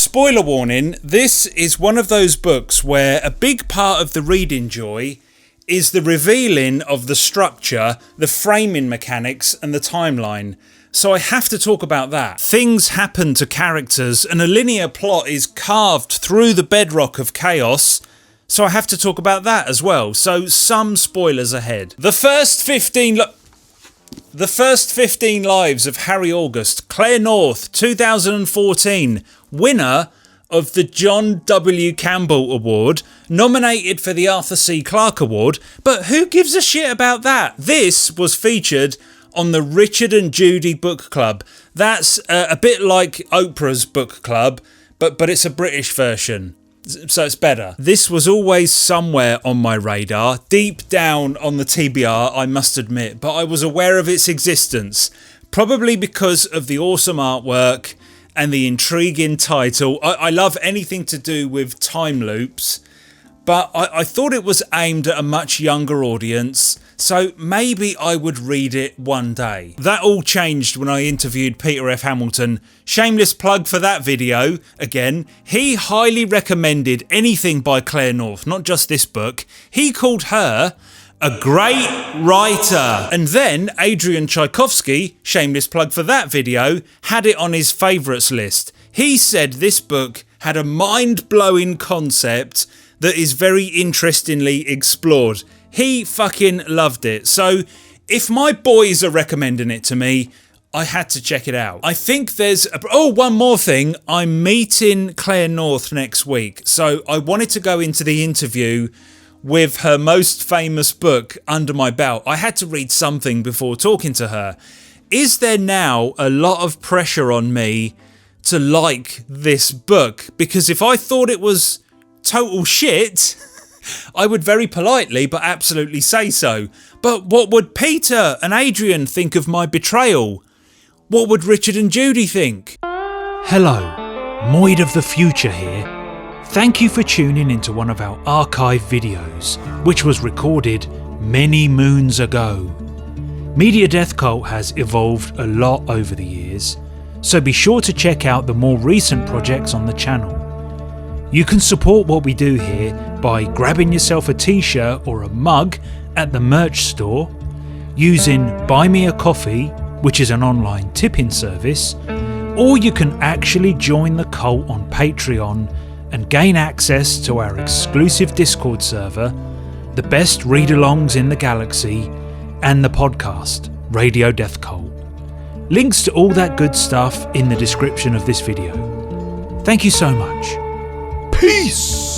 Spoiler warning, this is one of those books where a big part of the reading joy is the revealing of the structure, the framing mechanics and the timeline. So I have to talk about that. Things happen to characters and a linear plot is carved through the bedrock of chaos. So I have to talk about that as well. So some spoilers ahead. The first 15 lives of Harry August, Claire North, 2014, winner of the John W. Campbell Award, nominated for the Arthur C. Clarke Award, but who gives a shit about that? This was featured on the Richard and Judy Book Club. That's a bit like Oprah's book club, but it's a British version. So it's better. This was always somewhere on my radar, deep down on the TBR, I must admit, but I was aware of its existence, probably because of the awesome artwork and the intriguing title. I love anything to do with time loops, but I thought it was aimed at a much younger audience, so maybe I would read it one day. That all changed when I interviewed Peter F. Hamilton. Shameless plug for that video. Again, he highly recommended anything by Claire North, not just this book. He called her a great writer. And then Adrian Tchaikovsky, shameless plug for that video, had it on his favourites list. He said this book had a mind-blowing concept that is very interestingly explored. He fucking loved it. So if my boys are recommending it to me, I had to check it out. I think there's... one more thing. I'm meeting Claire North next week. So I wanted to go into the interview with her most famous book under my belt. I had to read something before talking to her. Is there now a lot of pressure on me to like this book? Because if I thought it was total shit, I would very politely but absolutely say so. But what would Peter and Adrian think of my betrayal? What would Richard and Judy think? Hello, Moid of the Future here. Thank you for tuning into one of our archive videos, which was recorded many moons ago. Media Death Cult has evolved a lot over the years, so be sure to check out the more recent projects on the channel. You can support what we do here by grabbing yourself a t-shirt or a mug at the merch store, using Buy Me a Coffee, which is an online tipping service, or you can actually join the cult on Patreon and gain access to our exclusive Discord server, the best read-alongs in the galaxy, and the podcast, Radio Death Cult. Links to all that good stuff in the description of this video. Thank you so much. Peace!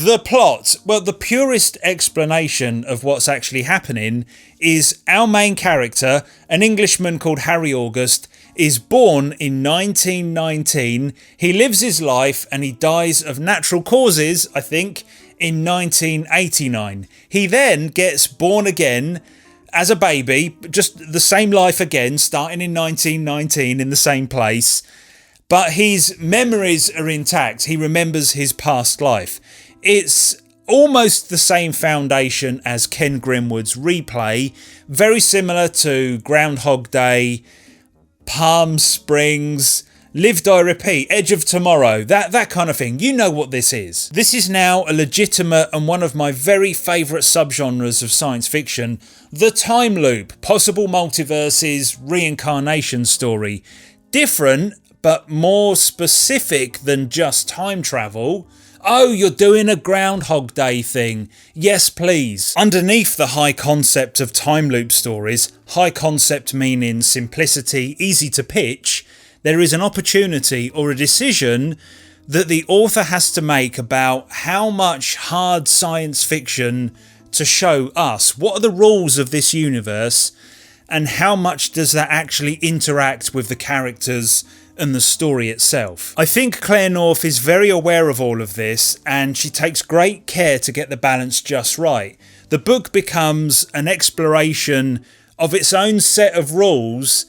The plot. Well, the purest explanation of what's actually happening is our main character, an Englishman called Harry August, is born in 1919. He lives his life and he dies of natural causes, I think, in 1989. He then gets born again as a baby, just the same life again, starting in 1919 in the same place. But his memories are intact. He remembers his past life. It's almost the same foundation as Ken Grimwood's Replay. Very similar to Groundhog Day, Palm Springs, Live, Die, Repeat, Edge of Tomorrow, that kind of thing. You know what this is. This is now a legitimate and one of my very favourite subgenres of science fiction. The time loop, possible multiverses, reincarnation story. Different, but more specific than just time travel. Oh, you're doing a Groundhog Day thing. Yes, please. Underneath the high concept of time loop stories, high concept meaning simplicity, easy to pitch, there is an opportunity or a decision that the author has to make about how much hard science fiction to show us. What are the rules of this universe and how much does that actually interact with the characters and the story itself? I think Claire North is very aware of all of this and she takes great care to get the balance just right. The book becomes an exploration of its own set of rules,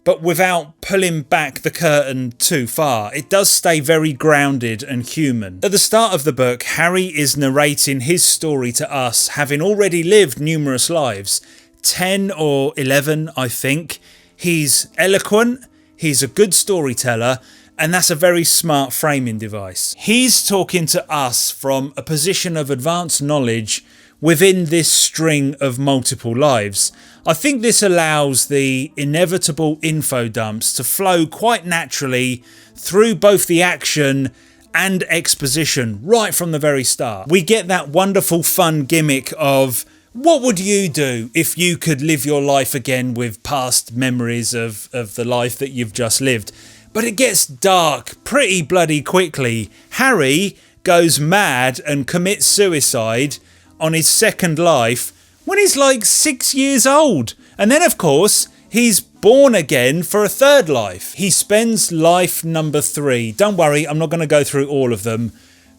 but without pulling back the curtain too far. It does stay very grounded and human. At the start of the book, Harry is narrating his story to us, having already lived numerous lives, 10 or 11, I think. He's eloquent, he's a good storyteller, and that's a very smart framing device. He's talking to us from a position of advanced knowledge within this string of multiple lives. I think this allows the inevitable info dumps to flow quite naturally through both the action and exposition right from the very start. We get that wonderful fun gimmick of, what would you do if you could live your life again with past memories of the life that you've just lived? But it gets dark pretty bloody quickly. Harry goes mad and commits suicide on his second life when he's like 6 years old. And then, of course, he's born again for a third life. He spends life number 3. Don't worry, I'm not going to go through all of them.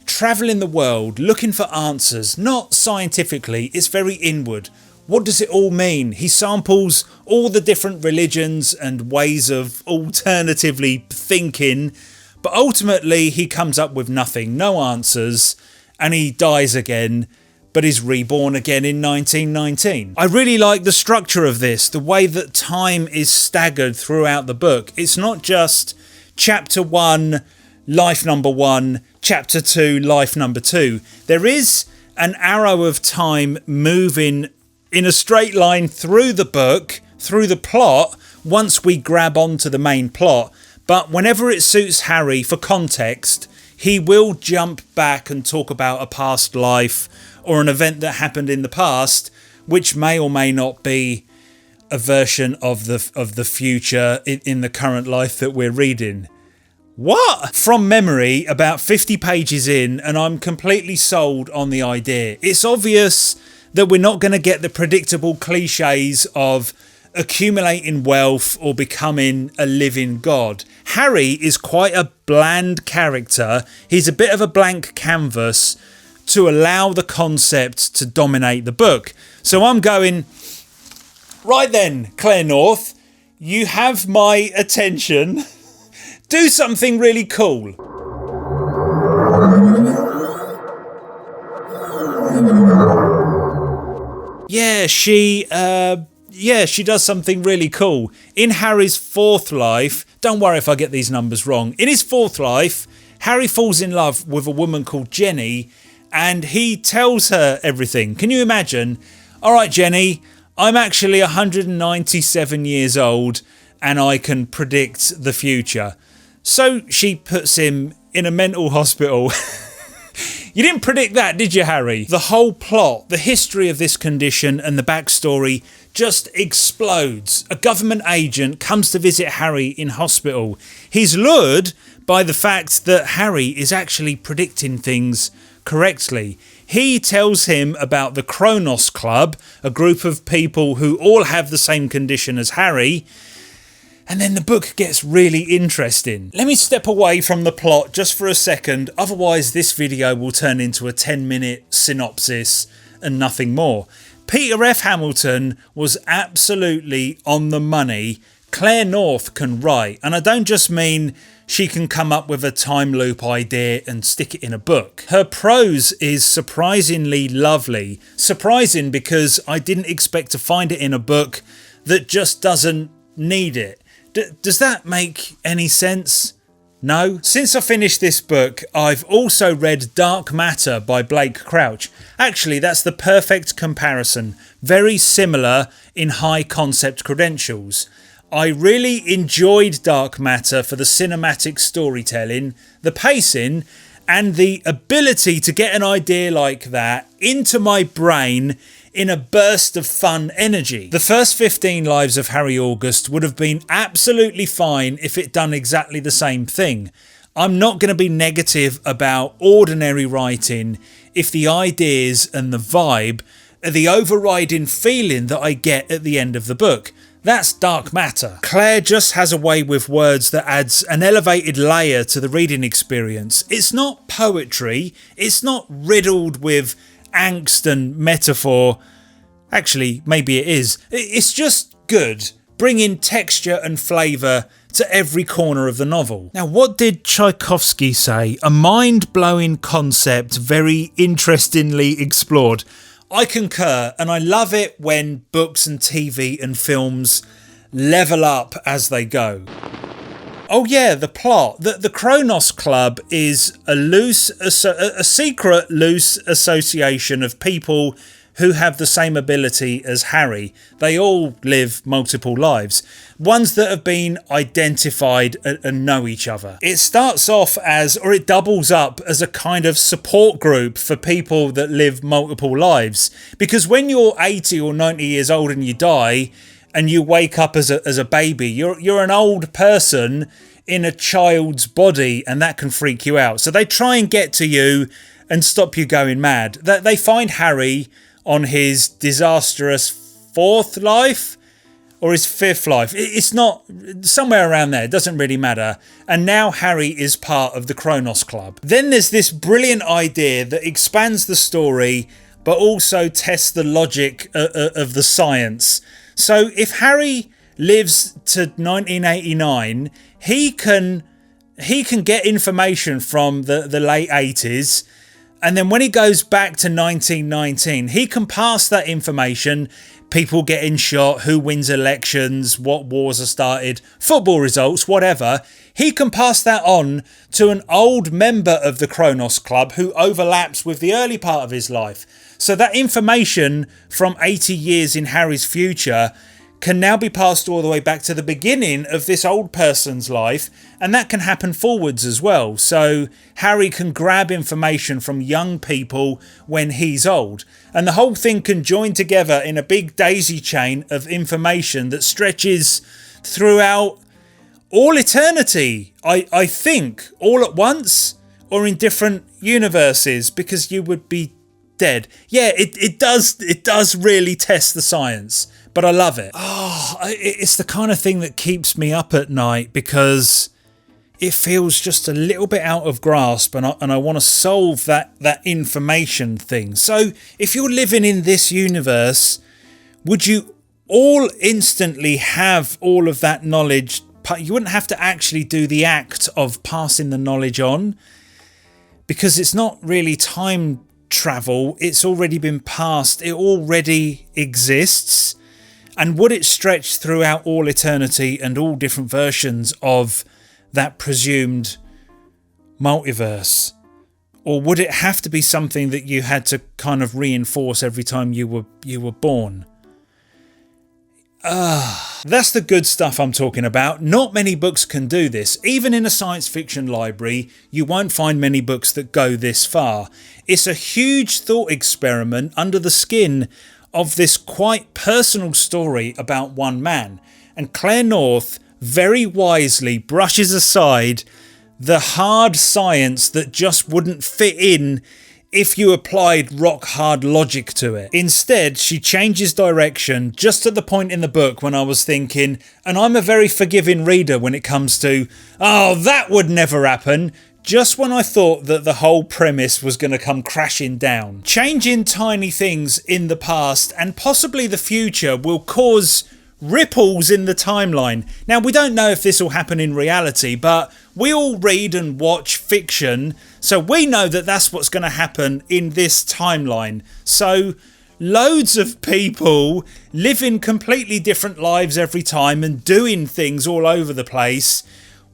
Travelling the world, looking for answers, not scientifically, it's very inward. What does it all mean? He samples all the different religions and ways of alternatively thinking, but ultimately he comes up with nothing, no answers, and he dies again, but is reborn again in 1919. I really like the structure of this, the way that time is staggered throughout the book. It's not just chapter 1, life number 1, chapter 2, life number 2. There is an arrow of time moving in a straight line through the book, through the plot, once we grab onto the main plot. But whenever it suits Harry for context, he will jump back and talk about a past life or an event that happened in the past, which may or may not be a version of the future in the current life that we're reading. What? From memory, about 50 pages in, and I'm completely sold on the idea. It's obvious that we're not going to get the predictable cliches of accumulating wealth or becoming a living god. Harry is quite a bland character. He's a bit of a blank canvas to allow the concept to dominate the book. So I'm going, right then, Claire North, you have my attention. Do something really cool. Yeah, she does something really cool. In Harry's 4th life, don't worry if I get these numbers wrong. In his 4th life, Harry falls in love with a woman called Jenny, and he tells her everything. Can you imagine? All right, Jenny, I'm actually 197 years old and I can predict the future. So she puts him in a mental hospital. You didn't predict that, did you, Harry? The whole plot, the history of this condition and the backstory just explodes. A government agent comes to visit Harry in hospital. He's lured by the fact that Harry is actually predicting things correctly. He tells him about the Kronos Club, a group of people who all have the same condition as Harry. And then the book gets really interesting. Let me step away from the plot just for a second, otherwise this video will turn into a 10-minute synopsis and nothing more. Peter F. Hamilton was absolutely on the money. Claire North can write, and I don't just mean she can come up with a time loop idea and stick it in a book. Her prose is surprisingly lovely. Surprising because I didn't expect to find it in a book that just doesn't need it. Does that make any sense? No? Since I finished this book, I've also read Dark Matter by Blake Crouch. Actually, that's the perfect comparison. Very similar in high concept credentials. I really enjoyed Dark Matter for the cinematic storytelling, the pacing, and the ability to get an idea like that into my brain in a burst of fun energy. The first 15 lives of Harry August would have been absolutely fine if it done exactly the same thing. I'm not going to be negative about ordinary writing if the ideas and the vibe are the overriding feeling that I get at the end of the book. That's Dark Matter. Claire just has a way with words that adds an elevated layer to the reading experience. It's not poetry, it's not riddled with angst and metaphor. Actually, maybe it is. It's just good, bringing texture and flavour to every corner of the novel. Now, what did Tchaikovsky say? A mind-blowing concept, very interestingly explored. I concur, and I love it when books and TV and films level up as they go. Oh yeah, the plot. The Kronos Club is a secret loose association of people who have the same ability as Harry. They all live multiple lives. Ones that have been identified and know each other. It starts off as, or it doubles up as a kind of support group for people that live multiple lives. Because when you're 80 or 90 years old and you die, and you wake up as a baby, you're an old person in a child's body, and that can freak you out. So they try and get to you and stop you going mad. They find Harry on his disastrous 4th life or his 5th life. It's not, somewhere around there, it doesn't really matter. And now Harry is part of the Kronos Club. Then there's this brilliant idea that expands the story but also tests the logic of the science. So if Harry lives to 1989, he can get information from the late 80s, and then when he goes back to 1919, he can pass that information, people getting shot, who wins elections, what wars are started, football results, whatever. He can pass that on to an old member of the Kronos Club who overlaps with the early part of his life. So that information from 80 years in Harry's future can now be passed all the way back to the beginning of this old person's life, and that can happen forwards as well. So Harry can grab information from young people when he's old, and the whole thing can join together in a big daisy chain of information that stretches throughout all eternity, I think, all at once or in different universes, because you would be dead. Yeah, it does really test the science, but I love it. It's the kind of thing that keeps me up at night, because it feels just a little bit out of grasp, and I want to solve that information thing. So if you're living in this universe, would you all instantly have all of that knowledge? You wouldn't have to actually do the act of passing the knowledge on, because it's not really time travel. It's already been passed. It already exists. And would it stretch throughout all eternity and all different versions of that presumed multiverse? Or would it have to be something that you had to kind of reinforce every time you were born? That's the good stuff I'm talking about. Not many books can do this. Even in a science fiction library, you won't find many books that go this far. It's a huge thought experiment under the skin of this quite personal story about one man. And Claire North very wisely brushes aside the hard science that just wouldn't fit in if you applied rock hard logic to it. Instead, she changes direction just at the point in the book when I was thinking, and I'm a very forgiving reader when it comes to, oh, that would never happen, just when I thought that the whole premise was going to come crashing down. Changing tiny things in the past and possibly the future will cause ripples in the timeline. Now, we don't know if this will happen in reality, but we all read and watch fiction, so we know that that's what's going to happen in this timeline. So loads of people living completely different lives every time and doing things all over the place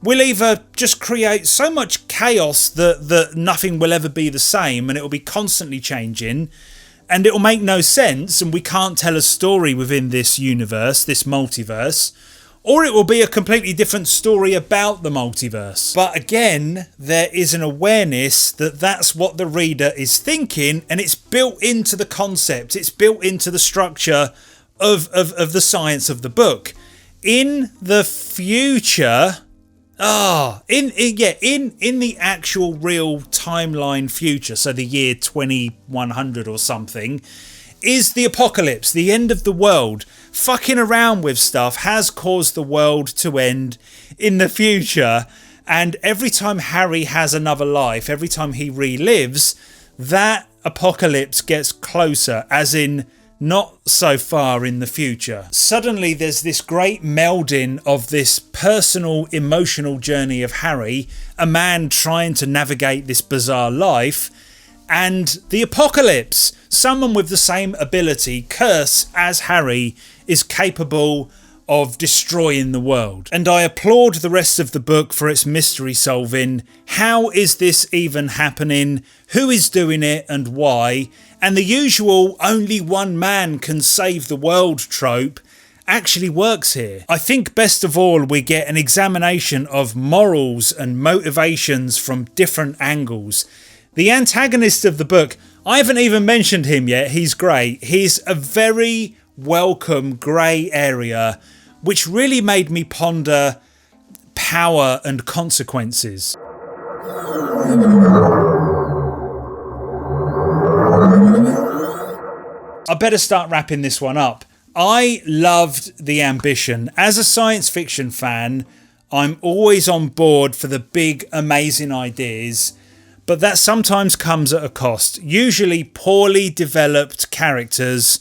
will either just create so much chaos that nothing will ever be the same, and it will be constantly changing, and it will make no sense, and we can't tell a story within this universe, this multiverse, or it will be a completely different story about the multiverse. But again, there is an awareness that that's what the reader is thinking, and it's built into the concept, it's built into the structure of the science of the book. In the future, in the actual real timeline future, so the year 2100 or something, is the apocalypse, the end of the world. Fucking around with stuff has caused the world to end in the future, and every time Harry has another life, every time he relives, that apocalypse gets closer, as in not so far in the future. Suddenly there's this great melding of this personal emotional journey of Harry, a man trying to navigate this bizarre life, and the apocalypse. Someone with the same ability, curse, as Harry is capable of destroying the world. And I applaud the rest of the book for its mystery solving. How is this even happening? Who is doing it and why? And the usual only one man can save the world trope actually works here. I think best of all we get an examination of morals and motivations from different angles. The antagonist of the book, I haven't even mentioned him yet, he's great. He's a very welcome grey area which really made me ponder power and consequences. I better start wrapping this one up. I loved the ambition. As a science fiction fan, I'm always on board for the big, amazing ideas, but that sometimes comes at a cost. Usually poorly developed characters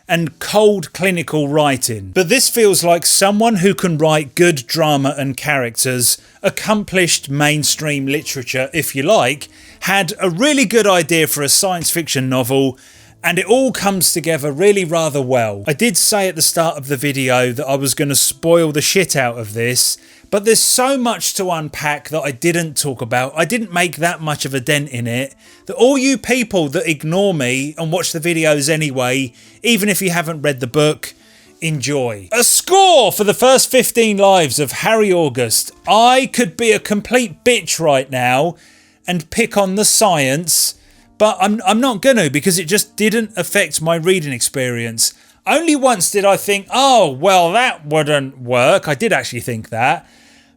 and cold clinical writing. But this feels like someone who can write good drama and characters, accomplished mainstream literature, if you like, had a really good idea for a science fiction novel, and it all comes together really rather well. I did say at the start of the video that I was going to spoil the shit out of this, but there's so much to unpack that I didn't talk about. I didn't make that much of a dent in it, that all you people that ignore me and watch the videos anyway, even if you haven't read the book, enjoy. A score for the first 15 lives of Harry August. I could be a complete bitch right now and pick on the science, but I'm not going to, because it just didn't affect my reading experience. Only once did I think, oh, well, that wouldn't work. I did actually think that.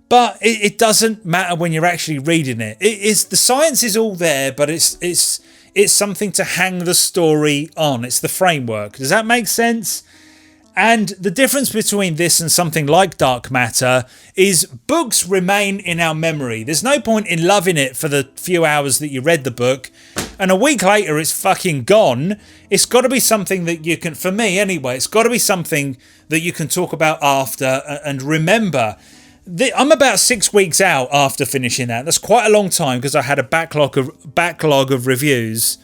But it doesn't matter when you're actually reading it. The science is all there, but it's something to hang the story on. It's the framework. Does that make sense? And the difference between this and something like Dark Matter is books remain in our memory. There's no point in loving it for the few hours that you read the book, and a week later it's fucking gone. It's got to be something that you can, for me anyway, it's got to be something that you can talk about after and remember. I'm about 6 weeks out after finishing that. That's quite a long time because I had a backlog of reviews.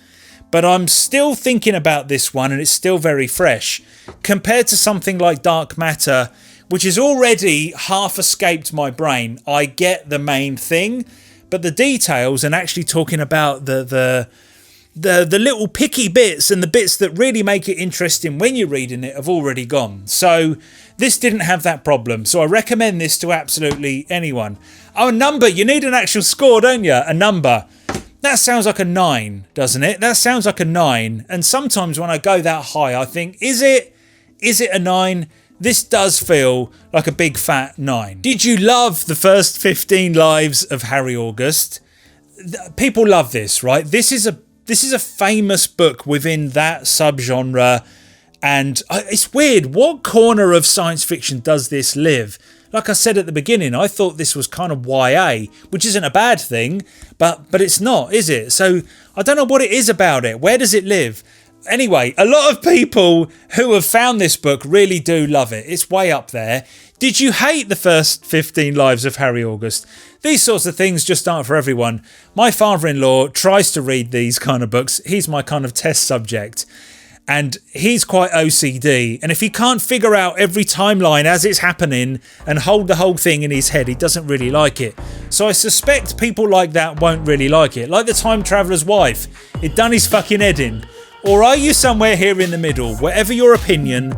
But I'm still thinking about this one and it's still very fresh. Compared to something like Dark Matter, which has already half escaped my brain. I get the main thing, but the details and actually talking about the little picky bits and the bits that really make it interesting when you're reading it have already gone. So this didn't have that problem. So I recommend this to absolutely anyone. Oh, a number. You need an actual score, don't you? A number. That sounds like a 9, doesn't it? That sounds like a 9. And sometimes when I go that high, I think, is it a 9? This does feel like a big fat 9. Did you love the first 15 lives of Harry August? People love this, right? This is a famous book within that subgenre. And it's weird. What corner of science fiction does this live? Like I said at the beginning, I thought this was kind of YA, which isn't a bad thing, but it's not, is it? So I don't know what it is about it. Where does it live? Anyway, a lot of people who have found this book really do love it. It's way up there. Did you hate the first 15 lives of Harry August? These sorts of things just aren't for everyone. My father-in-law tries to read these kind of books. He's my kind of test subject. And he's quite OCD, and if he can't figure out every timeline as it's happening and hold the whole thing in his head, he doesn't really like it. So I suspect people like that won't really like it. Like The Time Traveller's Wife, it done his fucking head in. Or are you somewhere here in the middle? Whatever your opinion,